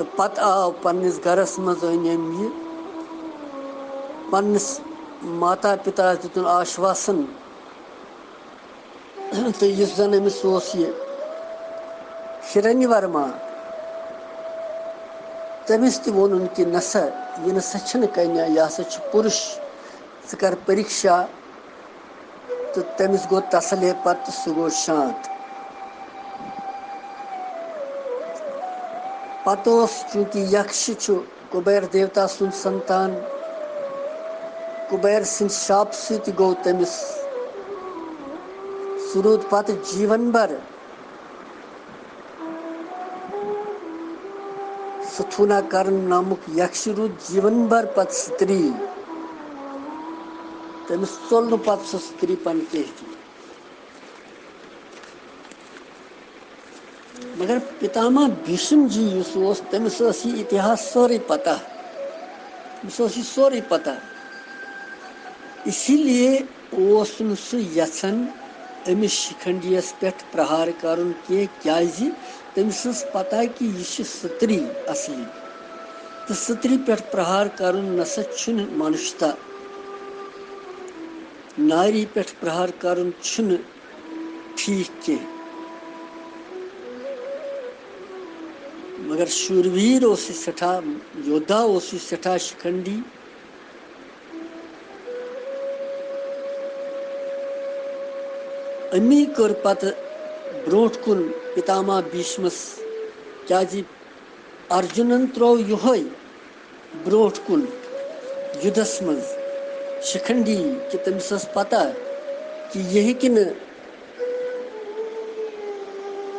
تو پتہ آو پننس گرس مز أنِم یہ پننس ماتا پتا دِتُن آشواسن تو یُس زن أمِس اوس یہ ہرنیہ ورما تٔمِس تہِ ووٚنُن کہِ نسا یہِ نسا چھنہٕ کنیا یہِ ہسا چھُ پُرُش ژٕ کر پریٖکشا تہٕ تٔمِس گوٚو تسلے پتہٕ تہٕ سُہ گوٚو شانت پتہٕ اوس چوٗنٛکہِ یکش چھُ کُبیر دیوتا سُنٛد سنتان کُبیر سٕنٛدِ شاپہٕ سۭتۍ گوٚو تٔمِس سُہ روٗد پتہٕ جیٖون بھر ستھونا کرن نامُک یکش روٗد جیٖون بھر پتہٕ ستری تٔمِس ژوٚل نہٕ پتہٕ سُہ ستری پن کینٛہہ تہِ مگر پتاما بھیشم جی یُس اوس تٔمِس ٲس یہِ اتحاس سورُے پتہ تٔمِس اوس یہِ سورُے پتہ اسی لیے اوس نہٕ سُہ یژھان أمِس شِکھنڈیَس پٮ۪ٹھ پرہار کرُن کینٛہہ کیازِ تٔمِس ٲس پتہ کہِ یہِ چھِ ستری اصلی تہٕ ستری پٮ۪ٹھ پرہار کرُن نسا چھُنہٕ منُشتا ناری پٮ۪ٹھ پرہار کرُن چھُنہٕ ٹھیٖک کینٛہہ مگر شوٗرویٖر اوس یہِ سٮ۪ٹھاہ یودھا اوس یہِ سٮ۪ٹھاہ شِکھنڈی أمی کٔر پتہٕ برونٛٹھ کُن پتاما بھیشمس کیازِ ارجُنن تروو یِہوے برونٛٹھ کُن یُدھس منٛز شِکھنڈی کہِ تٔمِس ٲس پتہ کہِ یہِ ہیٚکہِ نہٕ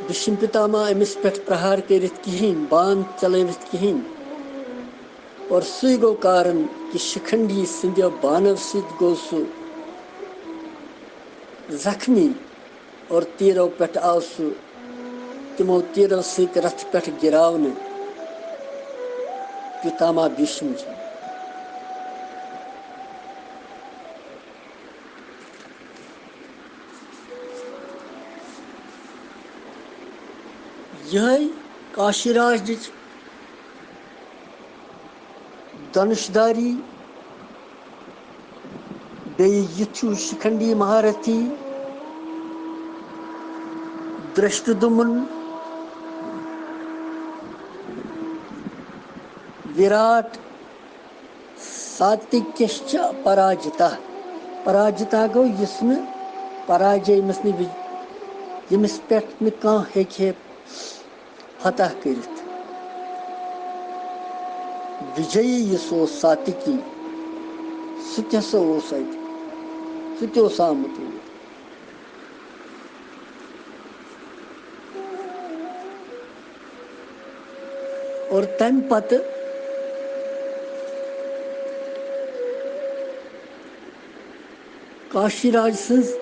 بھیشم پتاما أمِس پٮ۪ٹھ پرہار کٔرِتھ کِہیٖنۍ بان چلٲوِتھ کِہیٖنۍ اور سُے گوٚو کارن کہِ شِکھنڈی سٕنٛدیو بانو سۭتۍ گوٚو سُہ زخمی اور تیٖرو پٮ۪ٹھ آو سُہ تِمو تیٖرو سۭتۍ رتھٕ پٮ۪ٹھ گِراونہٕ پتاما بھیشم جی یِہے کاشی راجٕچ دھنُشداری بیٚیہِ یہِ چھُ شِکھنڈی مہارتھی درشٹدُمن وِراٹ ساتِکیشچ پراجِتا پراجِتا گوٚو یُس نہٕ پراجے ییٚمِس نہٕ ییٚمِس پٮ۪ٹھ نہٕ کانٛہہ ہیٚکہِ ہے فتح کٔرِتھ وِجیی یُس اوس ساتِکی سُہ تہِ ہسا اوس اَتہِ سُہ تہِ اوس آمُت اور تمہِ پتہٕ کاشی راج سٕنٛز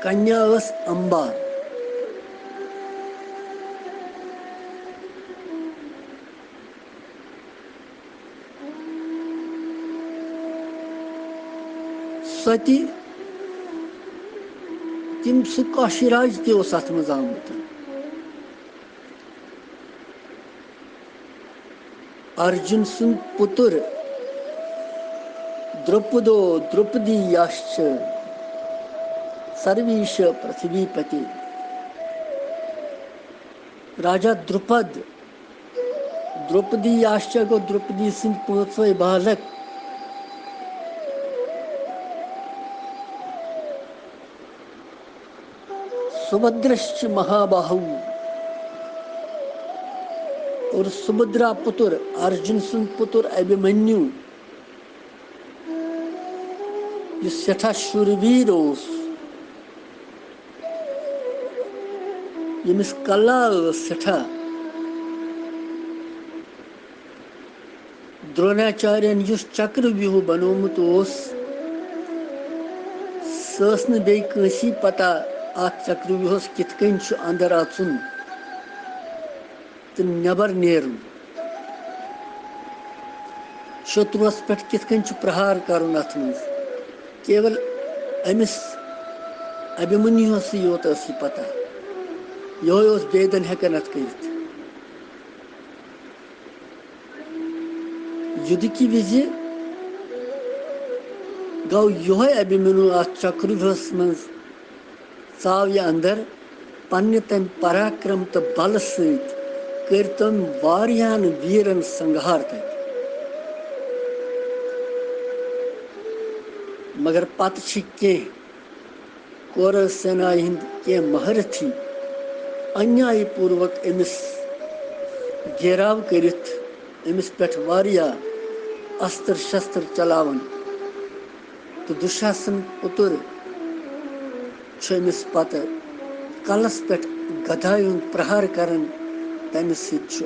کنیا ٲس امبا سۄ تہِ سُہ کاشی راج تہِ اوس اتھ منٛز آمُت ارجُن سُنٛد پُتُر درٛوپدو درٛوپدی یاشچ سرویش پرتھوی پتی راجا درُپد درٛوپدی یاشچ گوٚو درٛوپدی سٕنٛدۍ پانٛژوے بالک سُبھدرشچ مہاباہو اور سُبھدرا پُتُر ارجُن سُنٛد پُتُر ابھیمنیو یُس سٮ۪ٹھاہ شوٗرویٖر اوس ییٚمِس کلا ٲس سٮ۪ٹھاہ دروناچارین یُس چکر ویوٗہ بنومُت اوس سۄ ٲس نہٕ بیٚیہِ کٲنٛسی پتہ اتھ چکر ویوٗہس کِتھ کٔنۍ چھُ انٛدر اژُن تہٕ نٮ۪بر نیرُن شتروٗوس پٮ۪ٹھ کِتھ کٔنۍ چھُ پرہار کرُن اتھ منٛز کیول أمِس ابھیمنیوٗہسٕے یوت ٲس یہِ پتہ یِہوے اوس بیٚیہِ دۄن ہٮ۪کان اتھ کٔرِتھ یُدٕکہِ وِزِ گوٚو یِہوے ابھِمنیوٗ اَتھ چکروٗہس منٛز ژاو یہِ اندر پننہِ تمہِ پراکرم تہٕ بلہٕ سۭتۍ کٔرۍ تٔمۍ واریاہن ویٖرن سنگھار تتہِ مگر پتہٕ چھِ کینٛہہ کورو سینایہِ ہٕنٛدۍ کینٛہہ مہارتھی انیایہِ پوٗروک أمِس گیراو کٔرِتھ أمِس پٮ۪ٹھ واریاہ استر شستر چلاوان تہٕ دُشاسن پُتُر چھُ أمِس پتہٕ کلس پٮ۪ٹھ گدایہِ ہُنٛد پرہار کران تمہِ سۭتۍ چھُ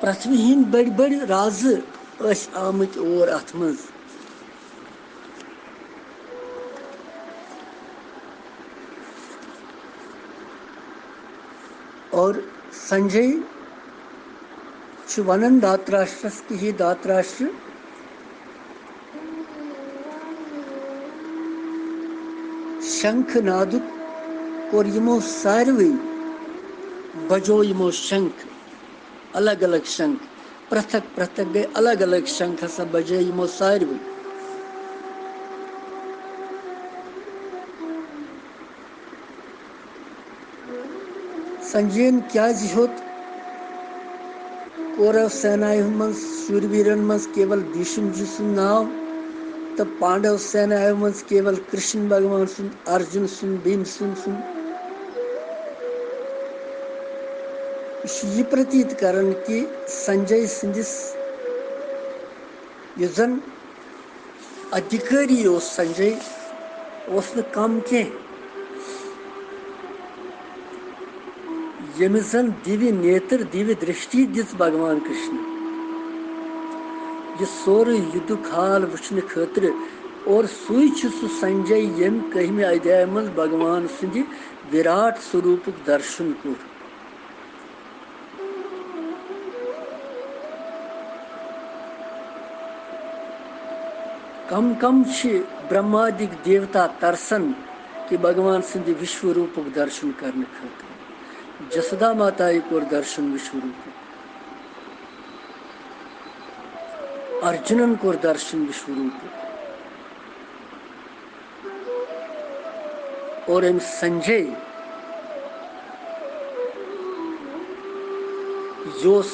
پرٛتھوی ہٕنٛدۍ بٔڑۍ بٔڑۍ رازٕ ٲسۍ آمٕتۍ اور اتھ منٛز اور سنجے چھُ ونان دھاتراشٹرس کہِ ہے دھاتراشٹر شنکھ نادُک کوٚر یِمو ساروٕے بجو یِمو شنکھ الگ الگ شنکھ پرٛتھک پرٛتھک گٔے الگ الگ شنکھ ہسا بجے یِمو ساروٕے سنجین کیازِ ہیوٚت کورو سینایہِ منٛز شُر ویٖرن منٛز کیول بھیشم جی سُنٛد ناو تہٕ پانڈو سینایو منٛز کیول کرشن بھگوان سُنٛد ارجُن سُنٛد بھیٖم سُنٛد یہِ چھُ یہِ پرتیٖت کران کہِ سنجے سٕنٛدِس یُس زن ادھِکٲری اوس سنجے اوس نہٕ کم کینٛہہ ییٚمِس زن دِوِ نیتر دِوِ درشٹی دِژ بھگوان کرشن یہِ سورُے یُدُک حال وٕچھنہٕ خٲطرٕ اور سُے چھُ سُہ سنجے ییٚمۍ کٔہمہِ ادھیاے منٛز بھگوان سٕنٛدِ وِراٹ سوروٗپُک درشن کوٚر کم کم چھِ برہمادِک دیوتا ترسان کہِ بھگوان سٕنٛدِ وِشو روٗپُک درشن کرنہٕ خٲطرٕ جسودا ماتایہِ کوٚر درشن وِشو روٗپُک ارجُنن کوٚر درشن وِشو روٗپُک اور أمِس سنجے یہِ اوس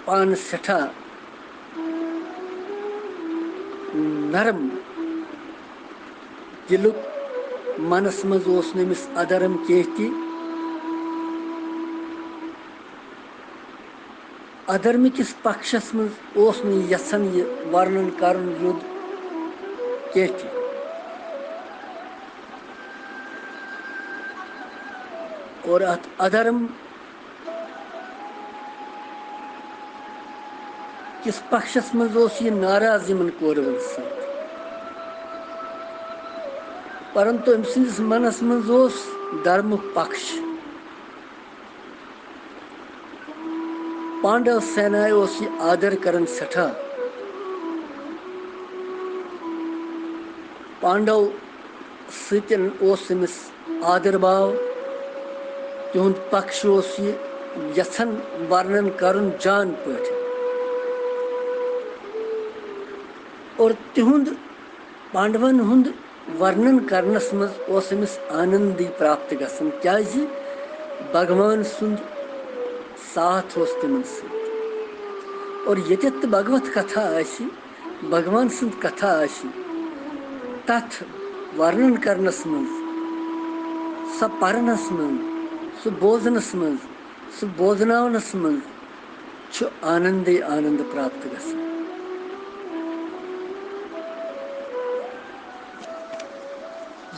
پانہٕ سٮ۪ٹھاہ نرم دِلُک منس منٛز اوس نہٕ أمِس ادرم کینٛہہ تہِ ادرمہٕ کِس پکشس منٛز اوس نہٕ یہِ یژھان یہِ ورنن کرُن یُد کینٛہہ تہِ اور اتھ ادرم کِس پکشس منٛز اوس یہِ ناراض یِمن کورون سۭتۍ پرنتو أمۍ سٕنٛدِس منس منٛز اوس دھرمُک پکش پانڈو سینایہِ اوس یہِ آدر کران سٮ۪ٹھاہ پانڈو سۭتۍ اوس أمِس آدر باو تِہُنٛد پکش اوس یہِ یژھان ورنن کرُن جان پٲٹھۍ اور تِہُنٛد پانڈون ہُنٛد ورنن کرنس منٛز اوس أمِس آنندی پراپت گژھان کیازِ بھگوان سُنٛد ساتھ اوس تِمن سۭتۍ اور ییٚتٮ۪تھ تہِ بھگوت کتھا آسہِ بھگوان سٕنٛز کتھا آسہِ تتھ ورنن کرنس منٛز سۄ پرنس منٛز سُہ بوزنس منٛز سُہ بوزناونس منٛز چھُ آنندے آنند پراپت گژھان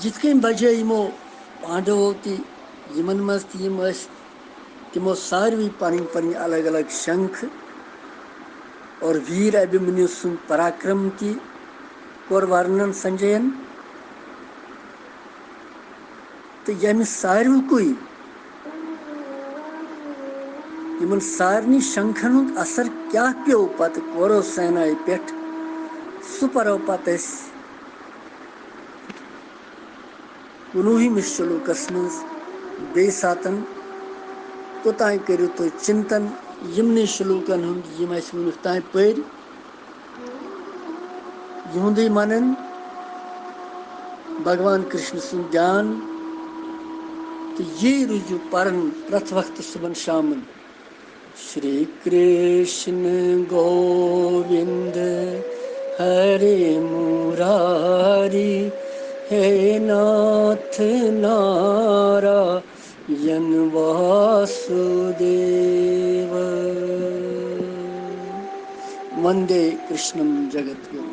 یِتھ کٔنۍ بجے یِمو پانڈوو تہِ یِمن منٛز تہِ یِم ٲسۍ تِمو ساروٕے پنٕنۍ پنٕنۍ الگ الگ شنکھ اور ویٖر ابھِمنیوٗ سُنٛد پراکرم تہِ کوٚر ورنن سنجین تہٕ ییٚمہِ ساروٕے یِمن سارنٕے شنکھن ہُنٛد اثر کیاہ پیوٚو پتہٕ کورو سینایہِ پٮ۪ٹھ سُہ پرو پتہٕ أسۍ 19 شلوکس مز بیٚیہِ ساتن توٚتانۍ کٔرِو تُہۍ چِنتن یِمنٕے شلوکن ہُنٛد یِم اَسہِ وُنیُک تانۍ پٔرۍ یِہُنٛدُے منن بھگوان کرشن سُنٛد دھیان تہٕ یی روٗزِو پران پرٛٮ۪تھ وقتہٕ صُبحن شامن شری کرشن گووند ہرے موراری ہے ناتھ نارائن واسودیو وندے کرشنم جگت گرو.